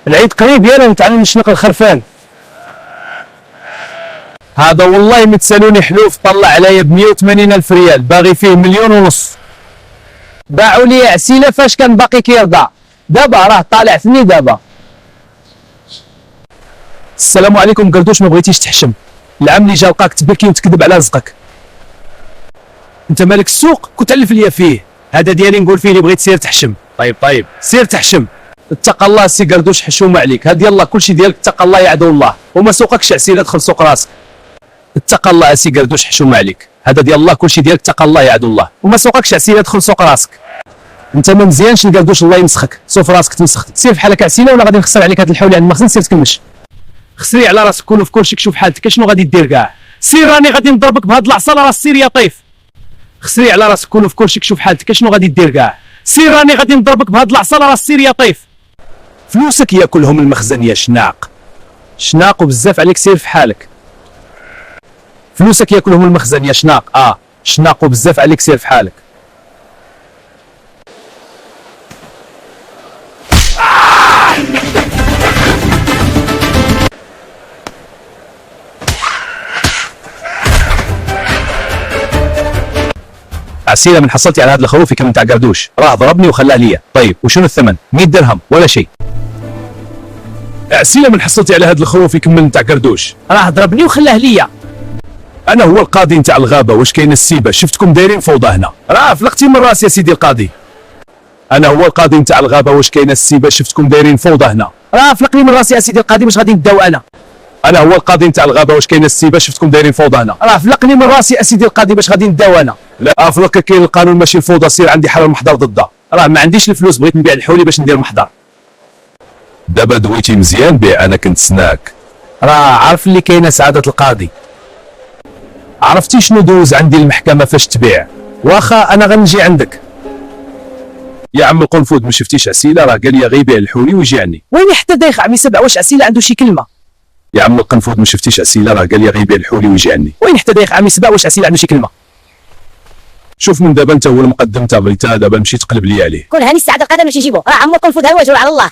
العيد قريب يالا نتعلم نشنق الخرفان. هذا والله متسالوني حلوف طلع عليا ب 180 الف ريال، باغي فيه 1.5 مليون. باعوا لي عسيله فاش كان باقي كيرضع، دابا راه طالع ثني دابا. السلام عليكم قردوش، ما بغيتيش تحشم، العام اللي جا لقاك تبكي وتكذب على رزقك. انت مالك السوق كنت علف ليا فيه، هذا ديالي نقول فيه اللي بغيت سير تحشم. طيب سير تحشم. اتق الله سي قردوش، حشومه عليك، هاد يلا كلشي ديالك اتق الله يا عدو الله، وما سوقكش عسيله دخل سوق راسك. اتق الله سي قردوش، حشومه عليك، هذا ديال الله كلشي ديالك اتق الله يا عدو الله، وما سوقكش عسيله دخل سوق راسك. انت ما مزيانش القردوش، الله يمسخك، سوف راسك تمسخ، سير بحالك عسيله ولا غادي نخسر عليك هاد الحول عند المخزن. سير تكمش، خسري على راسك كله في كلشي، شوف حالتك شنو غادي دير كاع. سير راني غادي نضربك بهاد العصا، راه سير يا طيف. خسري على راسك كله في كلشي، شوف حالتك شنو غادي دير كاع. سير راني غادي نضربك بهاد العصا، راه سير يا طيف. فلوسك ياكلهم المخزن يا شناق، شناق وبزاف عليك، سير في حالك. فلوسك ياكلهم المخزن يا شناق، شناق وبزاف عليك، سير في حالك. عسيله من حصلتي على هذا الخروف كم تاع قردوش، راه ضربني وخلاه ليا. طيب وشنو الثمن؟ 100 درهم ولا شيء. عسيله من حصلتي على هذا الخروف يكمل تاع قردوش، راه ضربني وخلاه ليا. انا هو القاضي نتاع الغابه، واش كاين السيبه؟ شفتكم دايرين فوضى هنا، راه فلقتي من راسي يا سيدي القاضي. انا هو القاضي نتاع الغابه، واش كاين السيبه؟ شفتكم دايرين فوضى هنا، راه فلقني من راسي يا سيدي القاضي، واش غادي نداو انا. انا هو القاضي نتاع الغابه، واش كاين السيبه؟ شفتكم دايرين فوضى هنا، راه فلقني من راسي يا سيدي القاضي، باش غادي نداو انا. لا افرك، كاين القانون ماشي الفوضى، سير عندي حل المحضر ضدها، راه ما عنديش الفلوس، بغيت نبيع الحولي باش ندير محضر. دابا دويتي مزيان بيع، انا كنت سناك، راه عارف اللي كاينه سعاده القاضي. عرفتي شنو دوز عندي المحكمه فاش تبيع، واخا انا غنجي عندك. يا عم القنفذ، ما شفتيش عسيله؟ راه قال لي غير يبيع الحولي ويجي عني. وين حتى دايخ عمي سبع، واش عسيله عنده شي كلمه؟ يا عم القنفذ، ما شفتيش عسيله؟ راه قال لي غير يبيع الحولي ويجي عني. وين حتى دايخ عمي سبع، واش عسيله عنده شي كلمه؟ شوف من دابا انت هو المقدم تاع بغيتها، دابا مشي تقلب لي عليه. كون هاني السعاده القادر باش نجيبو، راه عمو القنفذ هو واجور على الله.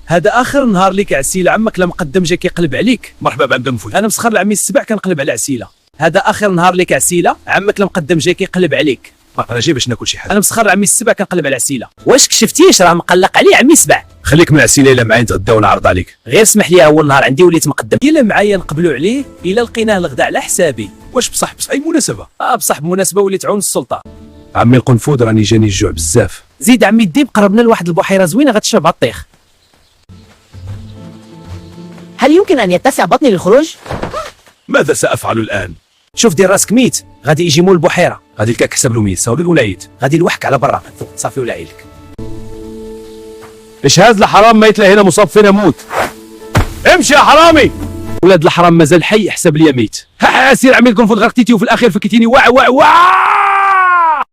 هذا اخر نهار ليك عسيله، عمك لا مقدم جا كيقلب عليك. مرحبا بعبد القنفذ، انا مسخر العمي السبع كنقلب على عسيله. هذا اخر نهار ليك عسيله، عمك لا مقدم جا كيقلب عليك. انا جاي باش ناكل شي حاجه. انا مسخر عمي السبع كنقلب على عسيله. واش كشفتيش راه مقلق عليه عمي السبع؟ خليك من عسيله، الا معايا نتغدى ونعرض عليك. غير اسمح لي، اول نهار عندي وليت مقدم، الا معايا نقبلوا عليه، الا لقيناه الغدا على حسابي. واش بصح اي مناسبه؟ بصح بمناسبه وليت عون السلطه. عمي القنفذ راني جاني الجوع بزاف. زيد عمي الديب، قربنا لواحد البحيره زوينه غتشرب الطيخ. هل يمكن ان يتسع بطني للخروج؟ ماذا سافعل الان؟ شوف دير راسك ميت، غادي يجي مول البحيره، غادي لك حساب له 100 صاوبك ولا عيد، غادي لوحك على برا صافي ولا عيلك. ايش هذا الحرام ميت له هنا، مصاب فينا موت. امشي يا حرامي. ولاد الحرام مازال حي، حسب لي ميت. سير عمي القنفذ، غرقتيتي وفي الاخير فكيتيني. واع